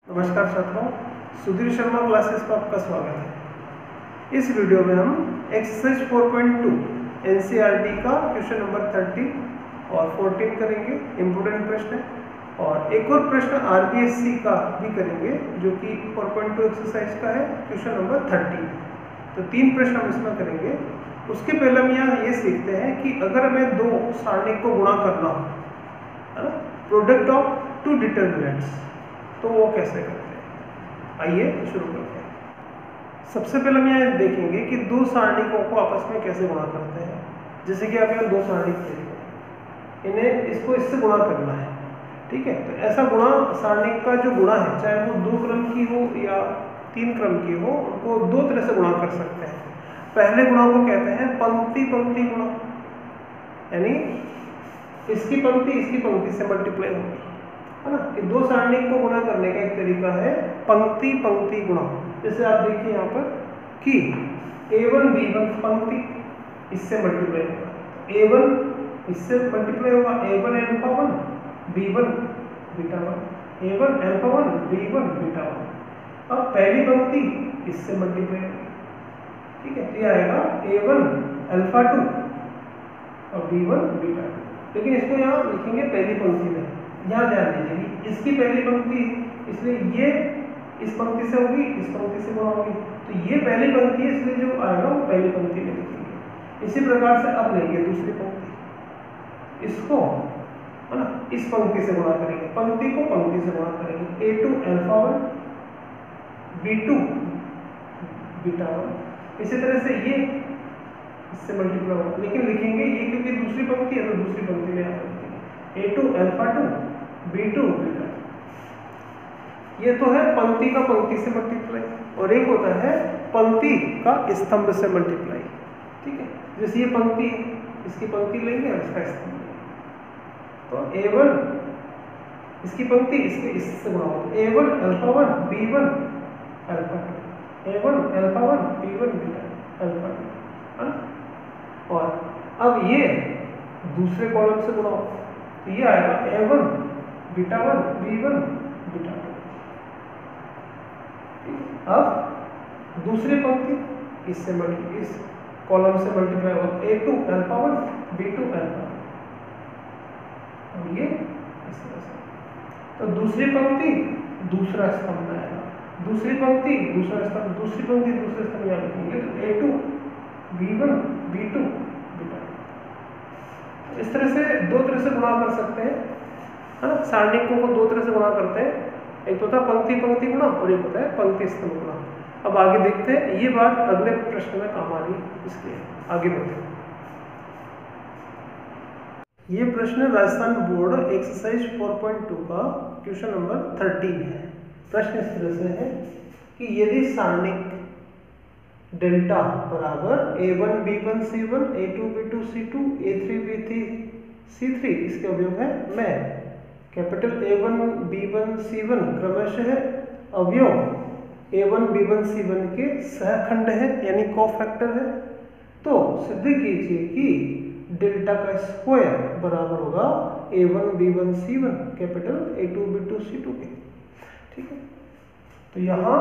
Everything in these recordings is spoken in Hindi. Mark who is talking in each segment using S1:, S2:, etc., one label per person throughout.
S1: नमस्कार छात्रों, सुधीर शर्मा क्लासेस पर आपका स्वागत है। इस वीडियो में हम एक्सरसाइज 4.2 एनसीईआरटी का क्वेश्चन नंबर 30 और 14 करेंगे। इम्पोर्टेंट प्रश्न है और एक और प्रश्न आरबीएससी का भी करेंगे जो कि 4.2 एक्सरसाइज का है, क्वेश्चन नंबर 30। तो 3 प्रश्न हम इसमें करेंगे। उसके पहले हम यहाँ ये सीखते हैं कि अगर हमें दो सारणिक को गुणा करना हो, है ना, प्रोडक्ट ऑफ टू डिटरमिनेंट्स, तो वो कैसे करते हैं। आइए शुरू करते हैं। सबसे पहले हम यहाँ देखेंगे कि दो सारणिकों को आपस में कैसे गुणा करते हैं। जैसे कि आप यहाँ दो सारणिक देखते हैं, इन्हें इसको इससे गुणा करना है, ठीक है। तो ऐसा गुणा सारणिक का जो गुणा है, चाहे वो 2 क्रम की हो या 3 क्रम की हो, उनको 2 तरह से गुणा कर सकते हैं। पहले गुणा को कहते हैं पंक्ति पंक्ति गुणा, यानी इसकी पंक्ति से मल्टीप्लाई होगी, है ना। कि दो सारणिक को गुणा करने का एक तरीका है पंक्ति पंक्ति गुणा। जैसे आप देखिए यहाँ पर कि a1 b1 पंक्ति इससे मल्टीप्लाई होगा, a1 इससे मल्टीप्लाई होगा, a1 alpha 1 b1 beta 1, a1 alpha 1 b1 beta 1। अब पहली पंक्ति इससे मल्टीप्लाई होगी, ठीक है। ये आएगा a1 अल्फा 2 और b1 बीटा 2। लेकिन इसको यहाँ लिखेंगे पहली पंक्ति में, यहाँ ध्यान दीजिए इसकी पहली पंक्ति, इसलिए ये इस पंक्ति से होगी, इस पंक्ति से गुणा होगी, तो ये पहली पंक्ति है, इसलिए जो आएगा वो पहली पंक्ति में लिखेंगे। इसी प्रकार से अब लेंगे दूसरी पंक्ति, इसको, है ना, इस पंक्ति से गुणा करेंगे, पंक्ति को पंक्ति से गुणा करेंगे, a2 अल्फा 1 b2 बीटा 1। इसी तरह से ये इससे मल्टीप्लाई होगा, लेकिन लिखेंगे ये क्योंकि दूसरी पंक्ति है तो दूसरी पंक्ति में a2 अल्फा 2 b2 बीटा। ये तो है पंक्ति का पंक्ति से मल्टीप्लाई, और एक होता है पंक्ति का स्तंभ से मल्टीप्लाई, ठीक है। जैसे ये पंक्ति है, इसकी पंक्ति लेंगे और इसका स्तंभ लेंगे, तो a1 इसकी पंक्ति इससे गुणा होगा, a1 alpha 1 b1 alpha 2, a1 alpha 1 b1 beta alpha 2, है ना। और अब ये दूसरे कॉलम से गुणा होगा, तो ये आएगा a1 बीटा 1 b1 बीटा 2। अब दूसरी पंक्ति इससे मल्टीप्लाई, इस कॉलम से मल्टीप्लाई होगा, a2 अल्फा 1 b2 अल्फा 2, और ये इस तरह से। तो दूसरी पंक्ति दूसरा स्तंभ आएगा, दूसरी पंक्ति दूसरा स्तंभ, दूसरी पंक्ति दूसरे स्तंभ यहाँ लिखेंगे, तो a2 b1 b2 बीटा। इस तरह से दो तरह से गुणा कर सकते हैं, है ना। सारणिकों को दो तरह से गुणा करते हैं, एक तो होता है पंक्ति पंक्ति गुणा और एक होता है पंक्ति स्तंभ गुणा। अब आगे देखते हैं, ये बात अगले प्रश्न में काम आ रही है, इसलिए आगे बढ़ते हैं। ये प्रश्न राजस्थान बोर्ड एक्सरसाइज 4.2 का क्वेश्चन नंबर 13 है। प्रश्न इस तरह से है कि यदि सारणिक डेल्टा बराबर a1 b1 c1 a2 b2 c2 a3 b3 c3 इसके अवयव है मैं कैपिटल A1 b1 c1 क्रमशः अवयव a1 b1 c1 के सहखंड है, यानी कोफैक्टर है, तो सिद्ध कीजिए कि डेल्टा का स्क्वायर बराबर होगा a1 b1 c1 capital a2 b2 c2 के, ठीक है। तो यहाँ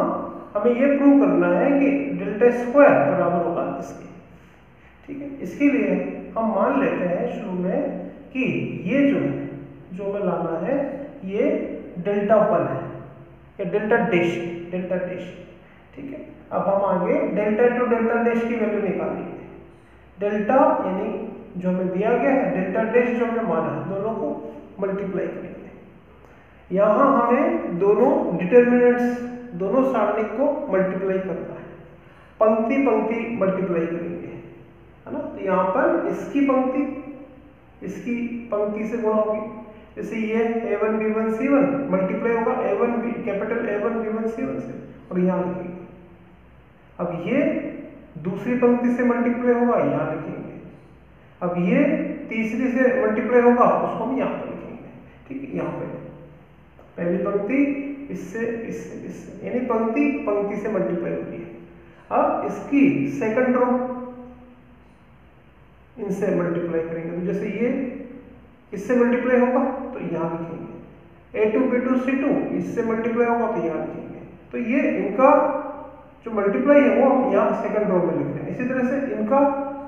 S1: हमें यह प्रूव करना है कि डेल्टा स्क्वायर बराबर होगा इसके, ठीक है। इसके लिए हम मान लेते हैं शुरू में कि ये जो है, जो हमें लाना है, ये डेल्टा 1 है या डेल्टा डैश, ठीक है। अब हम आगे डेल्टा टू डेल्टा डैश की वैल्यू निकालेंगे। डेल्टा यानी जो हमें दिया गया है, डेल्टा डैश जो हमें माना है, दोनों को मल्टीप्लाई करेंगे। यहाँ हमें दोनों डिटरमिनेंट्स, दोनों सारणिक को मल्टीप्लाई करना है, पंक्ति पंक्ति मल्टीप्लाई करेंगे, है ना। तो यहाँ पर इसकी पंक्ति से गुणा होगी, जैसे ये a1 b1 c1 मल्टीप्लाई होगा a1 b capital A1 b1 c1 से, और यहाँ लिखेंगे। अब ये दूसरी पंक्ति से मल्टीप्लाई होगा, यहाँ लिखेंगे। अब ये तीसरी से मल्टीप्लाई होगा, उसको हम यहाँ पर लिखेंगे, ठीक है। यहाँ पे पहली पंक्ति इससे यानी पंक्ति पंक्ति से मल्टीप्लाई होती है। अब इसकी सेकंड रो इनसे मल्टीप्लाई करेंगे, तो जैसे ये इससे मल्टीप्लाई होगा तो यहाँ लिखेंगे, A2 B2 C2 इससे मल्टीप्लाई होगा तो यहाँ लिखेंगे। तो ये इनका जो मल्टीप्लाई है वो हम यहाँ सेकंड रो में लिख रहे हैं। इसी तरह से इनका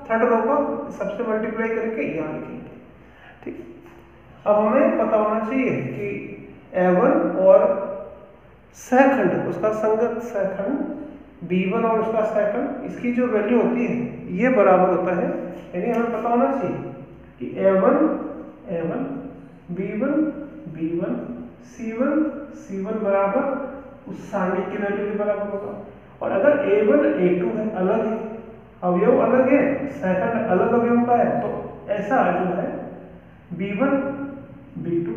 S1: थर्ड रो का सबसे मल्टीप्लाई करके यहाँ लिखेंगे। ठीक, अब हमें पता होना चाहिए कि A1 और सहखंड, उसका संगत सहखंड B1 और उसका सहखंड, इसकी जो वैल्यू होती है ये बराबर होता है, यानी हमें पता होना चाहिए कि A1 B1 B1 C1 बराबर उस सारणी की वैल्यू के बराबर होगा। और अगर A1 A2 है, अलग है, अवयव अलग है, सहखंड अलग अवयव का है, तो ऐसा जो है B1 B2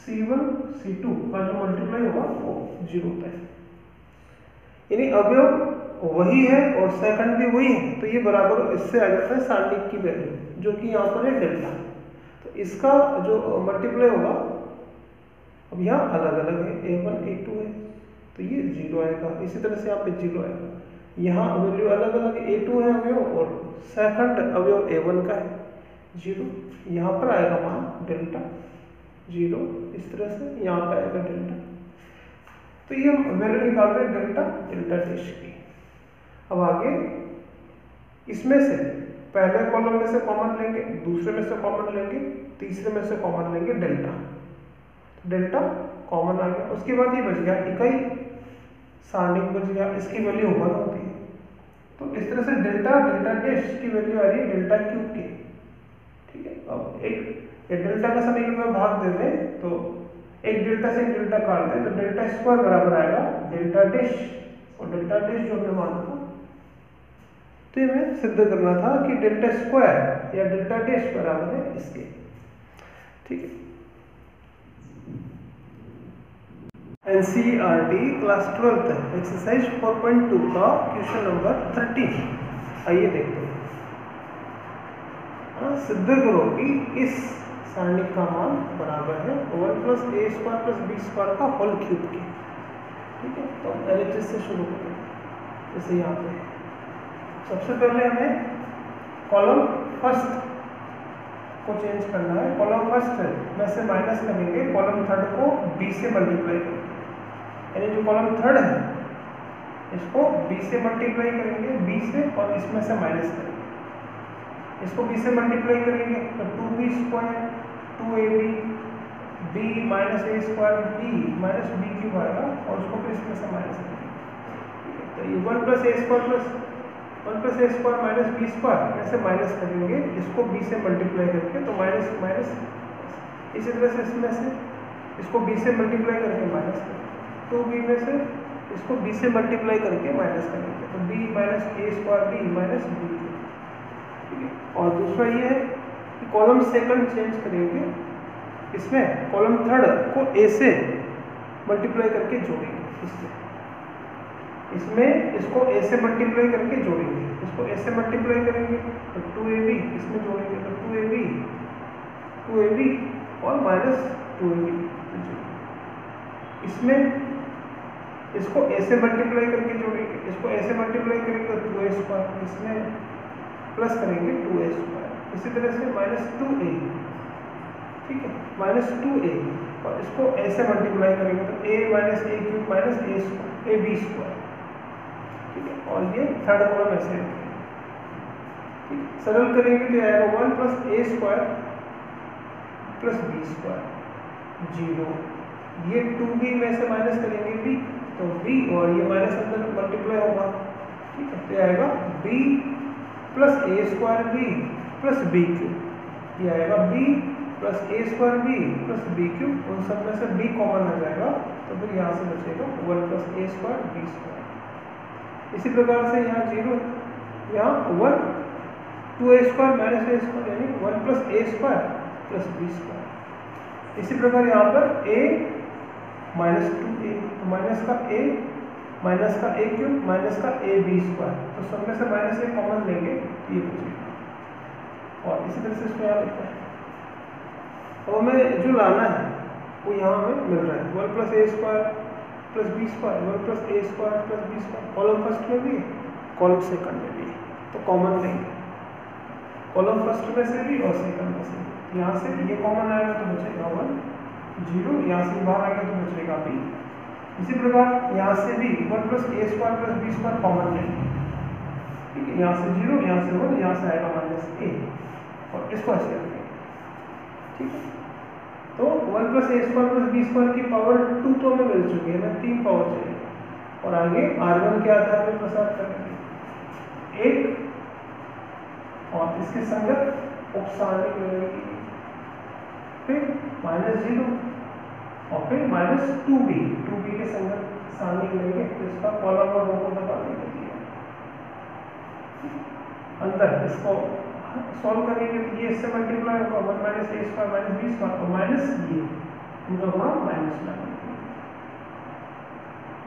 S1: C1 C2 का जो मल्टीप्लाई होगा वो 0 होता है। यानी अवयव वही है और सहखंड भी वही है, तो ये बराबर इससे आ जाता है सारणी की वैल्यू जो कि यहाँ पर है डेल्टा। तो इसका जो मल्टीप्लाई होगा, अब यहाँ अलग अलग है, A1 A2 है तो ये 0 आएगा। इसी तरह से यहाँ पे 0 आएगा। यहाँ वैल्यू अलग अलग A2 है अवयव और सहखंड अवयव A1 का है 0, यहाँ पर आएगा मान डेल्टा 0। इस तरह से यहाँ पे आएगा डेल्टा। तो ये हम वैल्यू निकाल रहे हैं डेल्टा डैश की। अब आगे इसमें से पहले कॉलम में से कॉमन लेंगे, दूसरे में से कॉमन लेंगे, तीसरे में से कॉमन लेंगे डेल्टा कॉमन आ गया। उसके बाद ये बच गया इकाई सारणिक बच गया, इसकी वैल्यू 1 होती है। तो इस तरह से डेल्टा डैश की वैल्यू आ रही है डेल्टा क्यूब की। ठीक है, अब एक डेल्टा का समीकरण में भाग दे दें तो एक डेल्टा से एक डेल्टा काट दें तो डेल्टा स्क्वायर बराबर आएगा डेल्टा डैश, और डेल्टा डैश जो हमने माना था तो ये हमें सिद्ध करना था कि डेल्टा स्क्वायर या डेल्टा डैश बराबर है इसके। ठीक है, NCERT क्लास 12 एक्सरसाइज 4.2 का क्वेश्चन नंबर 13। आइए देखते हैं। सिद्ध करो कि इस सारणी का मान बराबर है 1 + a² + b² का होल क्यूब के। ठीक है, तो LHS से शुरू करें। जैसे यहाँ पे सबसे पहले हमें कॉलम फर्स्ट को चेंज करना है। कॉलम फर्स्ट में से माइनस करेंगे कॉलम थर्ड को b से मल्टीप्लाई करेंगे, यानी जो कॉलम थर्ड है इसको b से मल्टीप्लाई करेंगे, b से, और इसमें से माइनस करेंगे। इसको b से मल्टीप्लाई करेंगे तो 2b² 2ab b - a² b - b³ आएगा, और उसको फिर इसमें से माइनस करेंगे। तो ये 1 + a² - b² ऐसे माइनस करेंगे, इसको b से मल्टीप्लाई करके तो माइनस माइनस। इसी तरह से इसमें से इसको b से मल्टीप्लाई करके माइनस करेंगे, 2b में से इसको b से मल्टीप्लाई करके माइनस करेंगे तो b - a² b - b³। ठीक है, और दूसरा ये है कि कॉलम सेकंड चेंज करेंगे, इसमें कॉलम थर्ड को a से मल्टीप्लाई करके जोड़ेंगे। इसमें इसको a से मल्टीप्लाई करके जोड़ेंगे, इसको a से मल्टीप्लाई करेंगे तो 2ab, इसमें जोड़ेंगे तो 2ab और -2ab। इसमें इसको a से मल्टीप्लाई करके जोड़ेंगे, इसको a से मल्टीप्लाई करेंगे तो 2a², इसमें प्लस करेंगे 2a²। इसी तरह से -2a, ठीक है, -2a, और इसको a से मल्टीप्लाई करेंगे तो a - a³ - ab²। ठीक है, और ये थर्ड कॉलम ऐसे रखेंगे। ठीक है, सरल करेंगे तो आएगा 1 + a² + b² 0। ये 2b में से माइनस करेंगे b, तो b और ये माइनस अंदर मल्टीप्लाई होगा। ठीक है, तो आएगा b + a²b + b³। ये आएगा b + a²b + b³। उन सब में से b कॉमन आ जाएगा तो फिर यहाँ से बचेगा 1 + a² b²। इसी प्रकार से यहाँ 0, यहाँ 1 2a² - a² यानी 1 + a² + b²। इसी प्रकार यहाँ पर a -2a, तो माइनस का a a³ माइनस का ab², तो सब में से -a कॉमन लेंगे तो ये बचेगा। और इसी तरह से इसको यहाँ लिखते हैं। अब हमें जो लाना है वो यहाँ हमें मिल रहा है 1 + a² + b², 1 + a² + b²। Column first में भी है, कॉलम सेकंड में भी है, तो कॉमन लेंगे कॉलम फर्स्ट में से भी और सेकंड में से। यहाँ से ये कॉमन आएगा तो बचेगा 1 0, यहाँ से बाहर आ गया तो बचेगा b। इसी प्रकार यहाँ से भी 1 plus A square plus B square common लेंगे, ठीक है। यहाँ से 0, यहाँ से 1, यहाँ से आएगा माइनस ए और इसको ऐसे रखेंगे, ठीक है। तो 1 plus A square plus B square की पावर 2 तो हमें मिल चुकी है, हमें 3 पावर चाहिए और आगे R1 के आधार पर प्रसार करेंगे 1 और इसके संगत उपसारणिक मिलेगी, फिर -0 और फिर -2b के संगत सारणिक लेंगे तो इसका कॉलम और रो को दबाने के लिए अंदर इसको सॉल्व करेंगे तो ये इससे मल्टीप्लाई होगा 1 माइनस ए स्क्वायर माइनस बी स्क्वायर और माइनस ये इनका गुणा माइनस लगाएंगे,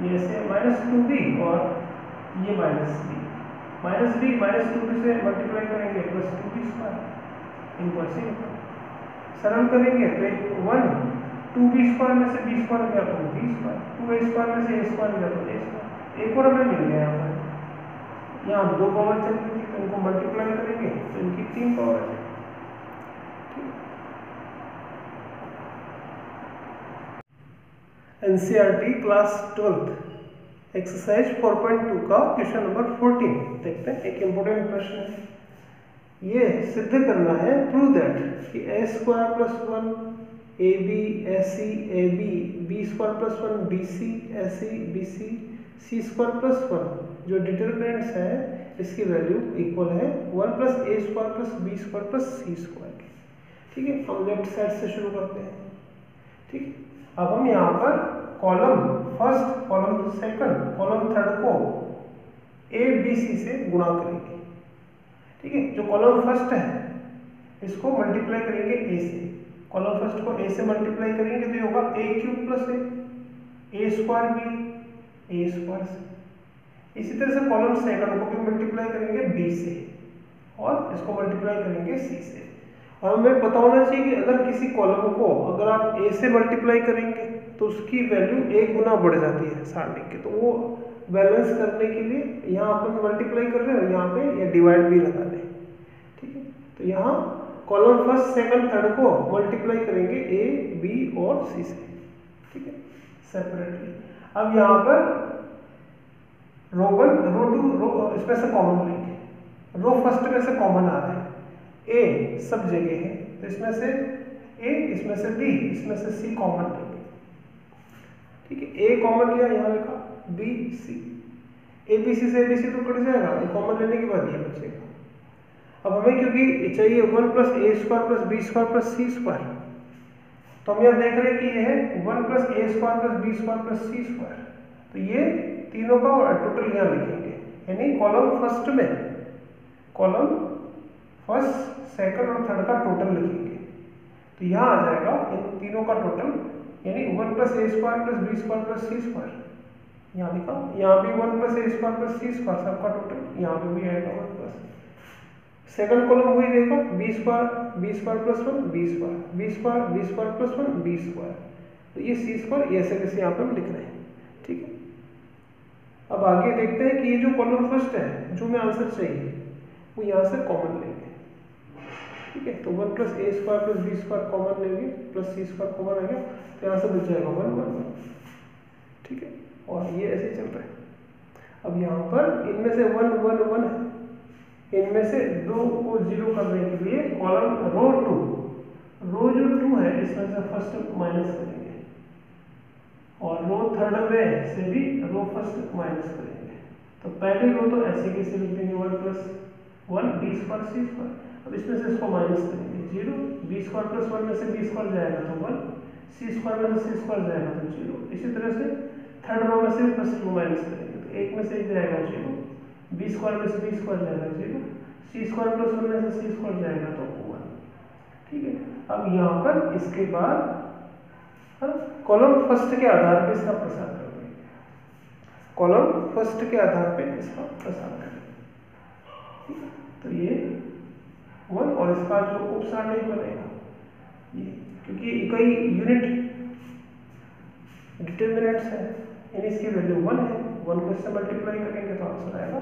S1: ये ऐसे -2b और ये -b माइनस 2b से मल्टीप्लाई करेंगे प्लस 2b स्क्वायर, इनको ऐसे सरल करेंगे तो 1 2b स्क्वायर में से b स्क्वायर गया तो b स्क्वायर, 2a स्क्वायर में से a स्क्वायर गया तो a स्क्वायर, एक और हमें मिल गया यहाँ पर। यहाँ 2 पावर चल रही थी तो इनको मल्टीप्लाई करेंगे तो इनकी 3 पावर है, एनसीईआरटी क्लास 12 एक्सरसाइज 4.2 का क्वेश्चन नंबर 14 देखते हैं। एक इम्पोर्टेंट प्रश्न है, ये सिद्ध करना है प्रूव दैट कि A square plus 1 A B AC A B B square plus 1 B C AC B C C square plus 1 जो डिटरमिनेंट्स है इसकी वैल्यू इक्वल है 1 plus A square plus B square plus C square की, ठीक है। हम लेफ्ट साइड से शुरू करते हैं, ठीक है। अब हम यहाँ पर column first, column second, column third को ए बी सी से गुणा करेंगे, ठीक है। जो कॉलम फर्स्ट है इसको मल्टीप्लाई करेंगे ए से, कॉलम फर्स्ट को ए से मल्टीप्लाई करेंगे तो ये होगा ए cube plus A square B A square से। इसी तरह से कॉलम सेकंड को भी मल्टीप्लाई करेंगे बी से और इसको मल्टीप्लाई करेंगे सी से। और हमें पता होना चाहिए कि अगर किसी कॉलम को अगर आप ए से मल्टीप्लाई करेंगे तो उसकी वैल्यू एक गुना बढ़ जाती है सारणी के, तो वो बैलेंस करने के लिए यहाँ अपन मल्टीप्लाई कर रहे हैं और यहाँ पे या डिवाइड भी लगा दें, ठीक है। तो यहाँ कॉलम फर्स्ट सेकंड थर्ड को मल्टीप्लाई करेंगे ए बी और सी से, ठीक है, सेपरेटली। अब यहाँ पर रो 1 रो 2 रो इसमें से कॉमन लेंगे, रो फर्स्ट में से कॉमन आ रहा है, ए सब जगह है तो इसमें से ए इसमें से बी इसमें से सी कॉमन लेंगे, ठीक है। ए कॉमन लिया, यहाँ लिखा B C, A B C से ए बी सी तो कट जाएगा, ए कॉमन लेने के बाद ये बचेगा। अब हमें क्योंकि चाहिए 1 plus A square plus B square plus C square, तो हम यहाँ देख रहे हैं कि ये है 1 plus A square plus B square plus C square, तो ये तीनों का टोटल यहाँ लिखेंगे, यानी कॉलम फर्स्ट में कॉलम फर्स्ट सेकंड और थर्ड का टोटल लिखेंगे तो यहाँ आ जाएगा इन तीनों का टोटल, यानी 1 plus A square plus B square plus C square, यहाँ लिखा, यहाँ भी 1 plus A square plus C square सबका टोटल, यहाँ पे भी आएगा 1 प्लस सेकंड कॉलम वही देखा B square plus 1 B square plus 1 B square, तो ये सी स्क्वायर ये ऐसे कैसे यहाँ पे हम लिख रहे हैं, ठीक है। अब आगे देखते हैं कि ये जो कॉलम फर्स्ट है जो हमें आंसर चाहिए वो यहाँ से कॉमन लेंगे, ठीक है। तो 1 plus A square plus B square common लेंगे प्लस सी स्क्वायर कॉमन आ गया तो यहाँ से बच जाएगा 1 1 1, ठीक है। और ये ऐसे चल रहा है। अब यहाँ पर इनमें से 1 1 1 है, इनमें से 2 को 0 करने के लिए कॉलम रो 2 जो 2 है इसमें से फर्स्ट माइनस करेंगे और रो थर्ड में से भी रो फर्स्ट माइनस करेंगे, तो पहली रो तो ऐसे कैसे लिख देंगे 1 प्लस 1 बी स्क्वायर सी स्क्वायर, अब इसमें से इसको माइनस करेंगे 0, बी स्क्वायर प्लस 1 में से बी स्क्वायर जाएगा तो 1, सी स्क्वायर में से सी स्क्वायर जाएगा तो 0। इसी तरह से थर्ड रो में से फर्स्ट रो माइनस करेंगे तो एक में से जाएगा 0, बी स्क्वायर में से बी स्क्वायर जाएगा 0, सी स्क्वायर प्लस 1 में से सी स्क्वायर जाएगा तो 1, ठीक है। अब यहाँ पर इसके बाद कॉलम फर्स्ट के आधार पे इसका प्रसार करेंगे, कॉलम फर्स्ट के आधार पे इसका प्रसार करेंगे, तो ये 1 और इसका जो उपसारणिक बनेगा ये, क्योंकि कई यूनिट डिटरमिनेंट्स है यानी इसकी वैल्यू 1 है, 1 को इससे मल्टीप्लाई करेंगे तो आंसर आएगा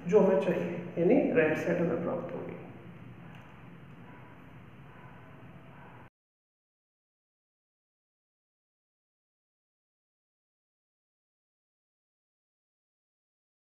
S1: जो हमें चाहिए, यानी राइट साइड में प्राप्त होगा।